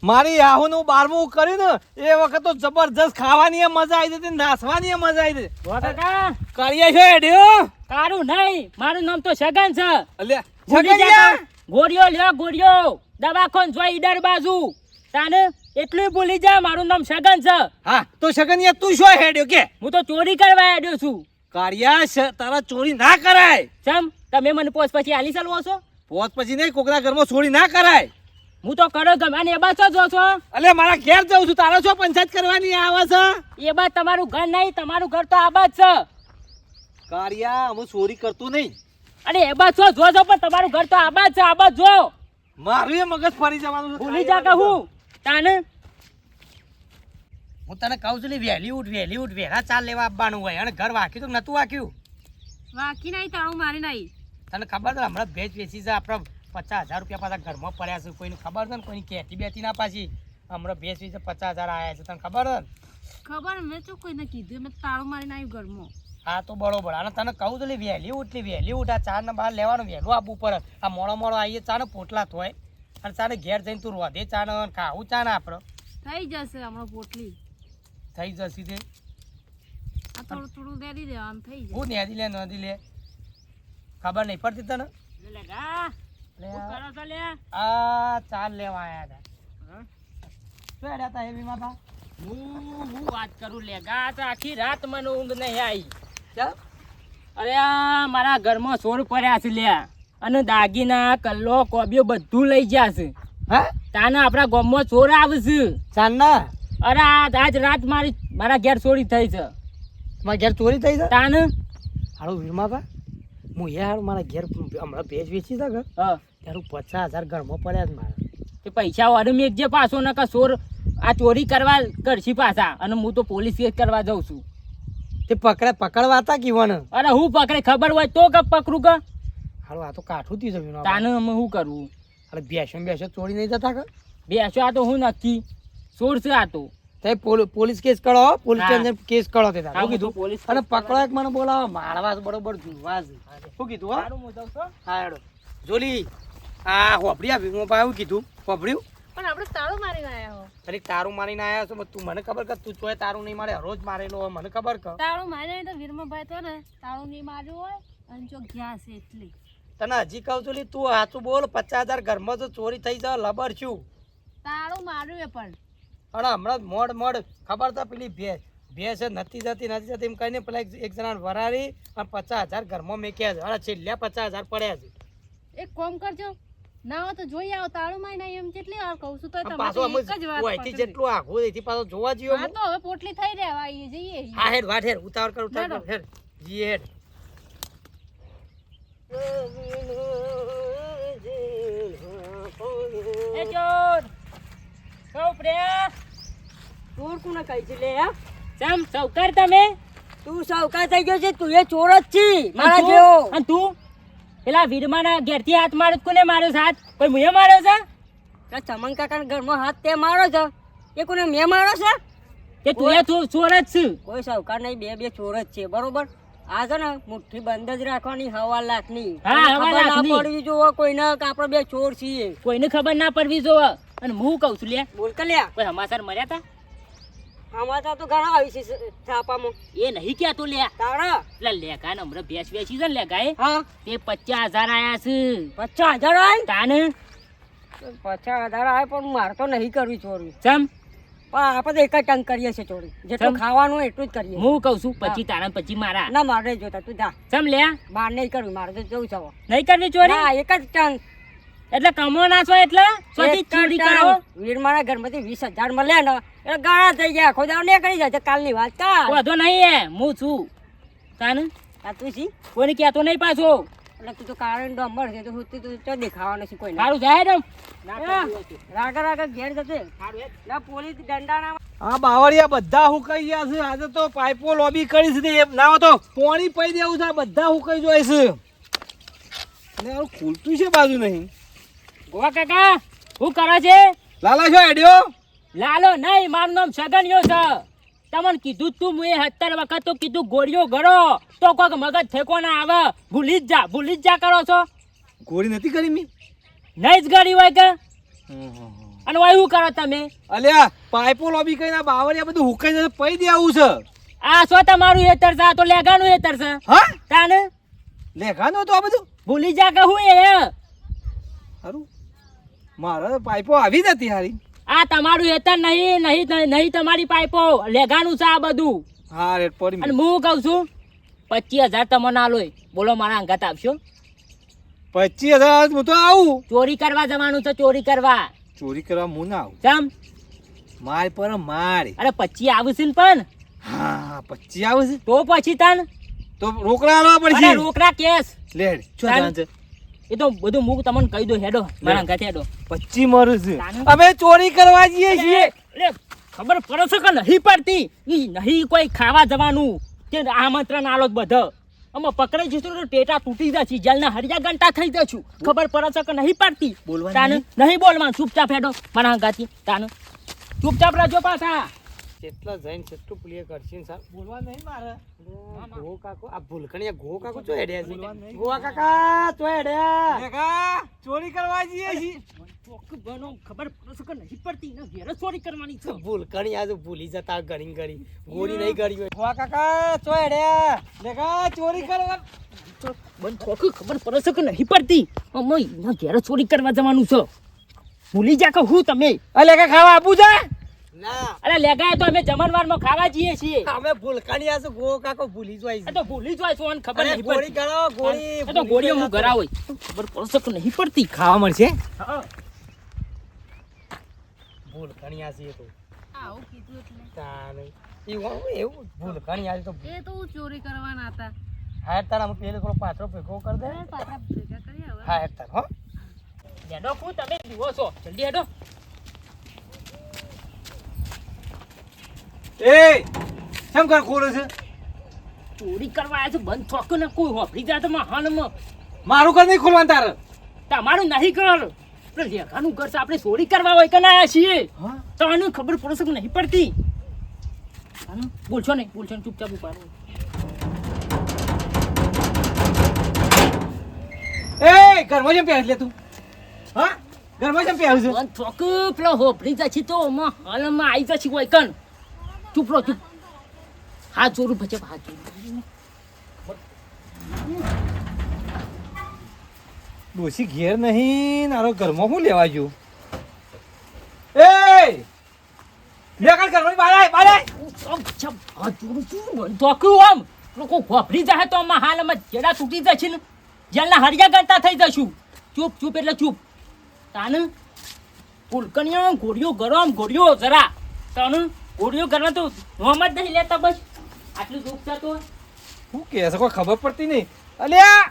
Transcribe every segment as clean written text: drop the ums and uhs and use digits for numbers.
મારી આહુનું 12મું કર્યું ને એ વખત તો જબરજસ્ત ખાવાની મજા આવી હતી, નાસવાની મજા આવી હતી. કાકા કરીએ છો એડિયો તારું નહીં, મારું નામ તો છગન છે. અલ્યા ભૂલી જા કા? ગોળીઓ લ્યો ગોળીઓ, દવાખાન જોઈ ઈડર બાજુ. તાને એટલું ભૂલી જા, મારું નામ છગન છે. હા તો સગનિયા તું શું હેડ્યો કે? હું તો ચોરી કરવા આવ્યો છું. કારિયા તારા ચોરી ના કરાય. ચમ તમે મને પોસ પછી આલી ચાલવો છો? પોત પછી નહીં, કોકના ઘરમાં ચોરી ના કરાય. હું તો કરો ગમાને એ બાદ જો છો. અલે મારા ઘેર જાઉં છું, તારો શું પંચાયત કરવાની આવે છે? એ બાદ તમારું ઘર નહીં, તમારું ઘર તો આ બાદ છે. કારિયા હું ચોરી કરતું નહીં. અરે એ બાદ છો જો પણ તમારું ઘર તો આ બાદ છે, આ બાદ જો. મારું એ મગજ ફરી જવાનું છે. ભૂલી જા કે હું તાને હું તને કહું છું વહેલી ઉઠ વહેલા ચાલ લેવા આવવાનું હોય અને ઘર વાંક્યું તો નતું વાંક્યું. વાકી નહીં તાળું મારી નહીં. તને ખબર છે હમણાં ભેજ વેચી છે આપણે 50,000 રૂપિયા પાછા ઘરમાં પડ્યા છે. કોઈને ખબર છે ને કોઈની કહેતી બેતી ના પાછી હમણાં ભેજ વેચી 50,000 આવ્યા છે. તને ખબર છે ને? ખબર મેં તો કોઈને કીધું મેં તાળું મારીને આવ્યું ઘરમાં. હા તો બરોબર. અને તને કહું છું વહેલી ઉઠ આ ચા ને બહાર લેવાનું વહેલું આપવું પડે. આ મોડો આવીએ ચા ને પોટલા થોય અને ચા ને ઘેર જઈને તું રોધે ચા ને ખાવું ચા ને આપણે થઈ જશે હમણાં પોટલી થઈ જશે તે. આ થોડું થોડું દેડી દેવાનું થઈ જાય. હું નદી લે ખબર નહીં પડતી તને? લેગા હું કરો છો લે? આ ચાલ લેવા આયા હતા. શું હેડ્યા હતા એવી માતા? હું વાત કરું લેગા, તો આખી રાત મને ઊંઘ નહીં આવી. ચાલ અરે આ મારા ઘરમાં ચોર પડ્યા છે લ્યા, અને દાગીના કલ્લો કોબીઓ બધું લઈ ગયા છે. હા તાને આપણા ગામમાં ચોર આવે છે. ચાંદના અરે આજ રાત મારા ઘેર ચોરી થઈ છે. તમારા ઘેર ચોરી થઈ છે? તાને હારું વીરમાબા હું યાર મારા ઘેર હમણાં ભેજ વેચી છે હા ત્યારે 50,000 ઘરમાં પડ્યા છે મારા. તે પૈસા વાળો મેઘજે પાછો ન કે ચોર આ ચોરી કરવા કરશી પાછા, અને હું તો પોલીસ કેસ કરવા જાઉં છું. તે પકડવા હતા કીવાને? અરે હું પકડે ખબર હોય તો કે પકડું કે? હારું આ તો કાઠું થયું છે વીરમાબા. તાને અમે શું કરવું? અરે બેસો ચોરી નહીં જતા કે? બેસો આ તો હું નક્કી ચોર છે આ તો. તે પોલીસ કેસ કરો, પોલીસ સ્ટેશન કેસ કરો તે તારે. હા, શું કીધું? હું તો પોલીસ અને કેસ પકડો એક મને બોલાવો મારવા બરોબર જુવા છે. શું કીધું? હા સારું હું જાઉં છું. હા હેડો જોલી આ હોપડી આ વીરમાબા એવું કીધું હોપડ્યું? પણ આપણે તાળું મારીને આવ્યા હો. અરે તારું મારીને આવ્યા છો તું મને ખબર કે તું ચોય તારું નહીં મારે રોજ મારેલો હોય મને ખબર કે? તાળું મારી તો વીરમાભાઈ તો ને તાળું નહીં માર્યું હોય અને જો ગયા છે એટલે. તને હજી કહું છું લી તું હાચું બોલ 50,000 ઘરમાં જો ચોરી થઈ જાય લબર છું. તાળું માર્યું એ પણ અને હમણાં મોડ ખબર તો પેલી ભેંસ નથી જતી એમ કહીને પેલા એક જણા વરારી અને 50,000 ઘરમાં મેક્યા છે. અને છેલ્લે 50,000 પડ્યા છે. એક કોમ કરજો ના હોય તો જોઈ આવો તાળું મારીને આવ્યું એમ કેટલી વાર કહું છું તો અને તમે પાછો તો અમે એક જ વાત ઓયથી પકડી. જેટલું આઘું એથી પાછો જોવા જઈએ હા તો હવે પોટલી થઈ રહ્યા આવીએ જઈએ. હા હેડ વાટ હેડ ઉતાવળ કર હેડ જી હેડ. એ ચોર સૌ પ્રિયા ચોર કોને કહી છે લે? ચમ સૌકર તમે? તું સાવકાર થઈ ગયો છે, તું એ ચોર જ છી મારા અને જેવો. તું? અને તું પેલા વીરમાના ઘેરથી હાથ માર્યો તો કોને માર્યો છે હાથ? કોઈ મુએ માર્યો છે? કે ચમન કાકાના ઘરમાં હાથ તે મારો છે એ કોને મેં મારો છે? કે તું એ ચોર જ છે? કોઈ સાવકાર નહીં, બે ચોર જ છે બરોબર. આ છે ને મુઠ્ઠી બંધ જ રાખવાની 1.5 લાખની. હા, ખબર 1.5 ના લાખની. પડવી જોવે કોઈને કે આપણે બે ચોર છીએ. કોઈને ખબર ના પડવી જોવે. અને હું કહું છું લે, બોલ કે લ્યા કોઈ સમાચાર મળ્યા તા? સમાચાર તો ઘણા આવી છે છાપામાં. એ નહીં કહેતો લે. તારા પેલા લેગા ને હમણાં ભેંસ વેચી છે ને લેગાએ, હા તે 50,000 આયા છે. 50,000 આય? તાને 50,000 આય પણ મારે તો નહીં કરવી ચોરી. ચમ પણ આપણે તો એક જ ટંગ કરીએ છીએ ચોરી. જેટલું ચમ. ખાવાનું હોય એટલું જ કરીએ. હું કહું છું પછી તારા ને પછી મારા. ના મારે નહીં જોતા, તું જા. ચમ લે બહાર નહીં કરવી, મારે તો જવું છે હવે. નહીં કરવી ચોરી? ના એક જ ટંગ. એટલે કમો ના છો એટલે ચોથી એક જ ચોરી ટંગ. કરો? વીરમાના ઘરમાંથી 20,000 મળ્યા ને એટલે ગાળા થઈ ગયા. ખોદા નીકળી જાય છે કાલની વાત કા. વધો નહીં હે, હું છું. તાને આ તું છી કોઈને કહેતો નહીં પાછો. એટલે તું તો કારણ ડમ્બર છે તો હું તું તો દેખાવાનો છે કોઈને. સારું જાય ને. રાગા ઘેર જશે ના પોલીસ દંડાના. આ બાવળિયા બધા હુકાઈ ગયા છે. આજે તો પાઇપો લોબી કરી છે તે ના હોય તો પાણી પી દેવું છે. આ બધા હુકાઈ જાય છે અને આવું ખુલતું છે બાજુ નહીં. ગોવા કાકા શું કરો છે? લાલા છો હેડ્યો? લાલો નહીં, મારું નામ છગનિયો છે. તમને કીધું તું મુએ 70 વખત તો કીધું ગોળીઓ ગળો તો કોક મગજ ઠેકો ના આવે. ભૂલી જ જા કરો છો. ગોળી નથી કરી મી? નહીં જ ગળી હોય કે અને ઓય શું કરો તમે? અલ્યા પાઇપો લોબી કરીને આ બાવળિયા બધું હુકાઈ જશે પૈ દે આવું છે. આ શું તમારું હેતર છે? આ તો લેગાનું હેતર છે. હા તાને લેખાનું હતું આ બધું. ભૂલી જા કે હું એ સારું મારા તો પાઇપો આવી જ હતી હારી. આ તમારું હેતર નહીં તમારી પાઇપો લેગાનું છે આ બધું. હા રેટ પડી અને હું કહું છું 25,000 તમને આલોય. બોલો મારા અંગાત આવશો? 25,000 હું તો આવું. ચોરી કરવા જવાનું છે, ચોરી કરવા. ચોરી કરવા હું ના આવું. ચમ? માર પર માર. અરે 25 આવશે ને પણ. હા 25 આવે છે તો પછી તન તો રોકડા આલવા પડશે. અરે રોકડા કેસ. લેડ છો ચાલ. જાન છે. એ તો બધું મુક તમને કહી દો. હેડો મારા અંગાત હેડો. 25 મરું છે. જાનું. અમે ચોરી કરવા જઈએ છીએ. લે, ખબર પડે છે કે નહીં પડતી? ઈ નહીં કોઈ ખાવા જવાનું કે આમંત્રણ આલો જ બધો. અમે પકડાઈ જઈશું તો ટેટા તૂટી જશે, જેલના હરિયા ઘંટા થઈ જશું. ખબર પડે છે કે નહીં પડતી? બોલવાનું તાને નહીં બોલવાનું, ચૂપચાપ હેડો મારા અંગાથી. તાને ચૂપચાપ રહેજો પાછા. જેટલા જઈને જેટલું પ્લે કરશે ને સાહેબ. બોલવા નહીં મારે. ગો કાકો આ ભૂલકણીયા ગો કાકો ચો હેડ્યા છે? ગોવા કાકા ચો હેડ્યા? લેખા ચોરી કરવા જઈએ છીએ. ચોક બનો, ખબર પડે છે કે નહીં પડતી? ને ઘેર જ ચોરી કરવાની છે. ભૂલકણી આજે ભૂલી જતા ગણી ગોળી નહીં કરી હોય. ગોવા કાકા ચો હેડ્યા? લેખા ચોરી કરવા બંધ થોક, ખબર પડે છે કે નહીં પડતી? અમે એના ઘેર જ ચોરી કરવા જવાનું છે. ભૂલી જા કે હું તમે? આ લેખા ખાવા આપું છે. ના અરે લેગાય તો અમે જમણવારમાં ખાવા જઈએ છીએ. અમે ભૂલકણી આજે ગો કાકો ભૂલી જોઈ આ તો ભૂલી જ હોય, ખબર અરે નહીં ગોળી પડતી. ગળો ગોળી આ તો ગોળીઓ હું ઘરા હોય. ખબર પડશે કે નહીં પડતી? ખાવા મળશે. હા. ભૂલકણી આજે તો આવું કીધું એટલે તાને એવું ભૂલકણી આજે તો એ તો હું ચોરી કરવાના હતા. હા તારા અમે પેલો થોડો પાત્રો ભેગો કરી દે. હવે પાછા ભેગા કરીએ હવે. હા તાર હો હેડો હું તમે જુઓ છો, જલ્દી હેડો. એ કેમ કર ખોલે છે? ચોરી કરવા આવ્યા છો, બંધ થોક ને કોઈ હોફરી જાય તો હાલમાં મારું ઘર નહીં ખોલવાનું તારે. તમારું નહીં કર. આપણે લેખાનું ઘર છે, આપણે ચોરી કરવા હોય કે ના આવ્યા છીએ? હા તો આનું ખબર પડશે કે નહીં પડતી? આનું બોલશો નહીં, ચૂપચાપ ઉભા રહો. એ ઘરમાં જેમ પહેરી લે તું. હા ઘરમાં જેમ પહેરું છે. બંધ થોક પેલો હોફરી જાય છે તો હાલમાં આવી જશે કોઈ કન. ચૂપ રહો, ચૂપ. હાથ જોરું ભજે, હાથ જોરું. ડોશી ઘેર નહીં નારો ઘરમાં હું લેવા ગયું. એ લેકર ઘરમાં બહાર આય બહાર આય. હાથ જોરું છું, બંધ થોકું આમ લોકો હોફરી જાય તો આમાં હાલમાં જેડા તૂટી જશે ને જેલના હરિયા ગણતા થઈ જશું. ચૂપ એટલે ચૂપ. તાને ફૂલકણીઓ ઘોડીઓ ગરમ ઘોડીઓ જરા તાને ઘોડીઓ કરવા તો નોમ જ નહીં લેતા. બસ આટલું દુઃખ થતું. શું કે છે કોઈ ખબર પડતી નહીં. અલ્યા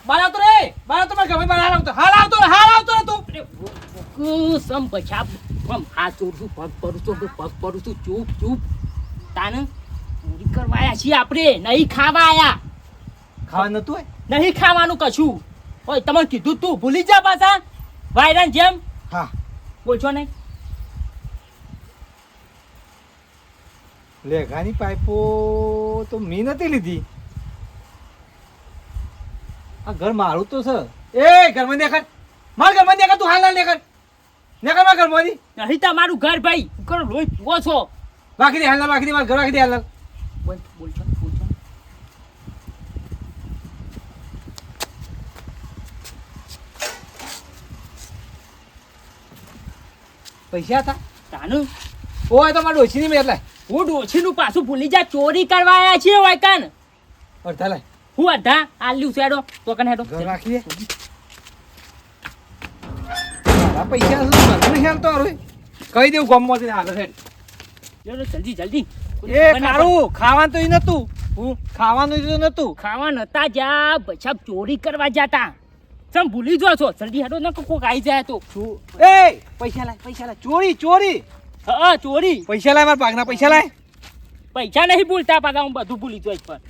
બહાર આવતો રે, બહાર આવતો મારા ઘરમાં બહાર આવતો. હાલ આવતો રે તું. સમ પછાપ હાથ જોડું, પગ પડું છું. ચૂપ. તાને ચોરી કરવા આવ્યા છીએ આપણે, નહીં ખાવા આવ્યા. ખાવા નતું હોય. નહીં ખાવાનું કશું. ઓય તમે કીધું તું ભૂલી જા પાછા વાયરાન જેમ. હા બોલશો નહીં. લેઘાની પાઇપો તો મેં નથી લીધી. આ ઘર મારું તો છે. એ ઘરમાં દેખાડ, મારા ઘરમાં દેખાડ. તું હાલ દેખાડ મારા ઘરમાંથી. નહીં તમારું ઘર ભાઈ, કરો લોહી પીવો છો. બાકી દે હાલ, બાકી દે મારા ઘર, બાકી દે હાલ. બોલશો. પૈસા હતા તાનું ઓય તો મારા ડોશીની મેં એટલે હું ડોશીનું પાછું ભૂલી જા. ચોરી કરવા આવ્યા છીએ હોય કાન. અડધા લાય હું અઢા આલ્યું છે. હેડો તો કન હેડો. ઘર રાખી દે. મારા પૈસા છે મને હેલ તો હારું કહી દેવું ગામમાંથી આગળ હેડ. જલ્દી. એ કારું ખાવાનું તો ઈ નતું. હું ખાવાનું તો નતું. ખાવા નતા જા બછાપ ચોરી કરવા જાતા. સમ ભૂલી જો છો. જલ્દી હેડો ન કોક આવી જાય તો. એ પૈસા લાય. ચોરી હા ચોરી. પૈસા લાય, મારા પાકના પૈસા લાય. પૈસા નહીં ભૂલતા પાછા, હું બધું ભૂલી જોઈશ. પણ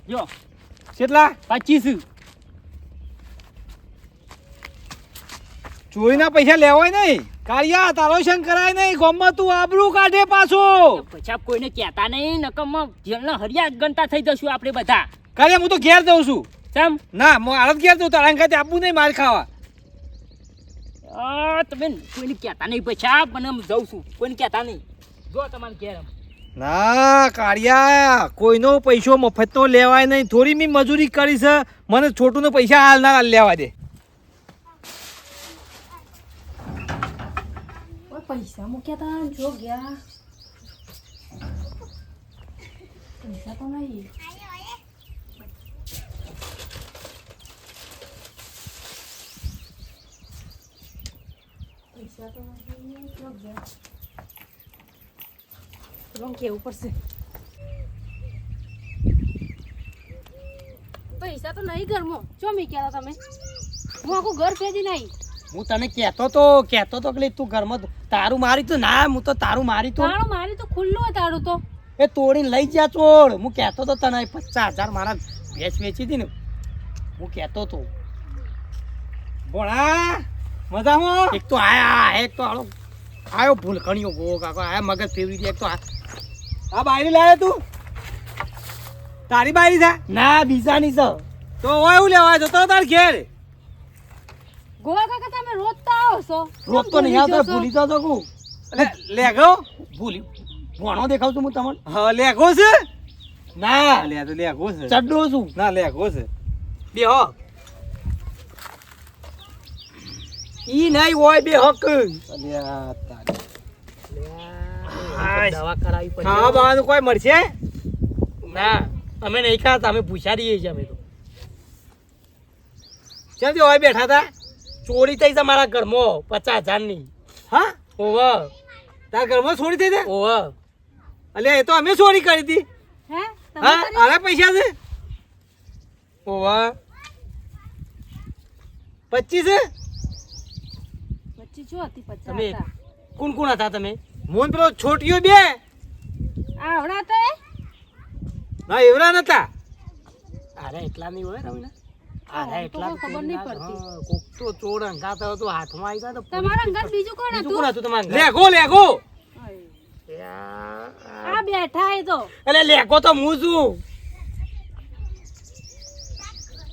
જો કેટલા 25. ચોરીના પૈસા લેવાય નહીં. કાળિયા તારો શંક કરાય નહીં. ગામમાં તું આબરૂ કાઢે પાછો. બછાપ કોઈને કહેતા નહીં, નકમ જેલના હરિયા ગણતા થઈ જશું આપણે બધા. કાળિયા હું તો ઘેર જઉં છું. ચમ ના હું આળત ઘેર જઉં. તારા ખાતે આપવું નહીં માર ખાવા. તમે કોઈને કહેતા નહીં પૈસા મને આમ જાઉં છું કોઈને કહેતા નહીં જો તમારે ઘેર આમ. ના કાળિયા કોઈનો પૈસો મફતનો લેવાય નહીં. થોડી મેં મજૂરી કરી છે, મને છોટુંનો પૈસા હાલ ના લેવા દે. પૈસા મૂક્યા તા જો ગયા પૈસા તો નહીં. પૈસા તો નહીં જો ગયા. લોન કેવું પડશે. પૈસા તો નહીં ઘરમાં ચો મૂક્યા હતા તમે. હું આખું ઘર ફેરી નહીં. હું તને કહેતો તો કે તું ઘરમાં તારું મારી તો ના, હું તો તારું મારી તો તાળું મારી તો ખુલ્લું હોય તાળું તો. એ તોડીને લઈ જા ચોર. હું કહેતો તો તને 50,000 મારા ભેંસ વેચી હતી ને, હું કહેતો તો. ભોળા મજામાં? એક તો આયો ભૂલકણીઓ ગો કાકો આયા મગજ ફેરવી દે. એક તો આ બાયરી લાવે તું? તારી બાયરી છે? ના બીજાની છે. તો હોય એવું લેવા જતો તાર ઘેર. ગોવા કાકા તમે રોજ તો આવો છો. રોજ તો નહીં આવતો, ભૂલી જાવ તો કુ લેઘો ભૂલી ભણો દેખાવ છું હું તમને. હા લેઘો છે. ના લે તો લેઘો છે. ચડ્ડો છું. ના લેઘો છે. બે હો ઈ નહીં હોય બે હક. અલ્યા તારી. દવા કરાવી પડે. ખાવા બાવાનું કોઈ મળશે? ના અમે નહીં ખાતા, અમે પૂછા રહીએ છીએ અમે તો. કેમ હોય બેઠા હતા? ચોરી થઈ છે મારા ઘરમાં 50,000 ની. હા ઓવર તારા ઘરમાં ચોરી થઈ છે? ઓવર અલ્યા એ તો અમે ચોરી કરી હતી. હે તમે હા કરી? આના પૈસા છે ઓવર 25 છે. વચ્ચે જો હતી 50 તમે હતા. કોણ કોણ હતા તમે? મોન પેલો છોટીઓ બે આવડા તો એ? ના એવરા નતા. અરે એટલા નહીં હોય રમીના. હા, અરે તો એટલા કોઈ ખબર નહીં પડતી. કોક તો ચોર અંગાતો હતો, હાથમાં આવી ગયા તો તમારા અંગત બીજું કોણ બીજું હતું? કોણ હતું તમારા અંગાત? લેઘો લેઘો. આ બેઠા એ તો. અરે લેખો તો હું છું.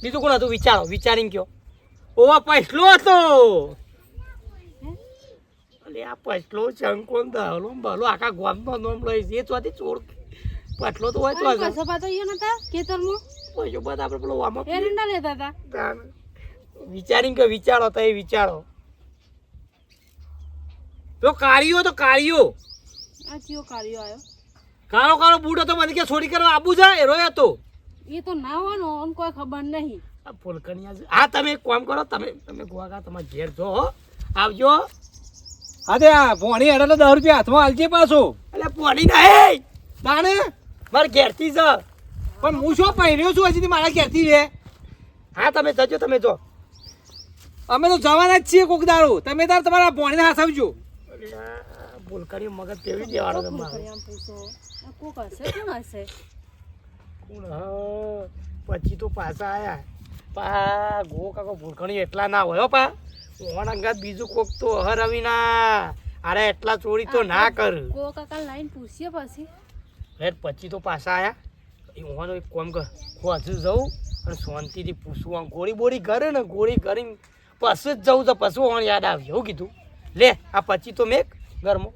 બીજું કોણ હતું? વિચારો, વિચારીને કયો. ઓવા પૈસલો હતો. અલે આ પટલો ચંકોન દહલો ભલો આખા ગામનો નામ લઈશ. એ ચોથી ચોર પટલો તો હોય તો અને હશે. કસબા તો ઈયો નતા ખેતરમાં પૈસો બધા આપણે પેલો આમાં એરંડા લેતા હતા. વિચારીને કયો. વિચારો તો એ વિચારો. પેલો કાળિયો તો કાળિયો. આ ચિયો કાર્યો આયો. કાળો કાળો બૂઢો તો મને કે ચોરી કરવા આબુ છે એ રોય હતો. એ તો ના હોવાનો અમને કોઈ ખબર નહીં. આ ફૂલકણિયા છે. હા તમે એક કામ કરો, તમે ગોવા તમારા ઘેર જો હો. આવજો. હા તે આ ભોણી હેડે 10 રૂપિયા હાથમાં હાલજે પાછો. એટલે પોણી નહીં તાણે મારે ઘેરથી છે. પણ હું શું પહેર્યો છું હજી મારા ઘેરથી રે. હા તમે જજો, તમે જો. અમે તો જવાના જ છીએ કોક દારૂ. તમે તાર તમારા ભોણીને હાથવજો. ફૂલકણી મગજ ફેરવી દેવાનો છે કોક મારો. કરી આમ પૂછો. આ કોક હશે કોણ હશે? કોણ? હા પછી તો પાછા આયા. પા ગો કાકો ફૂલકણી એટલા ના હોય હો પા. ઓણ અંગાત બીજું કોક તો હરવીના. અરે એટલા ચોરી તો ના કર. કોક કાકા લાઈન પૂછીએ પછી. હેડ પછી તો પાછા આયા. એ ઓવાનો એક કામ કર, હજુ જવું અને શાંતિથી પૂછવું. આમ ગોળી બોળી કરે ને, ગોળી કરીને પછી જ જવું તો પછી ઓણ યાદ આવ્યું. એવું કીધું લે આ પછી તો મેક ઘરમાં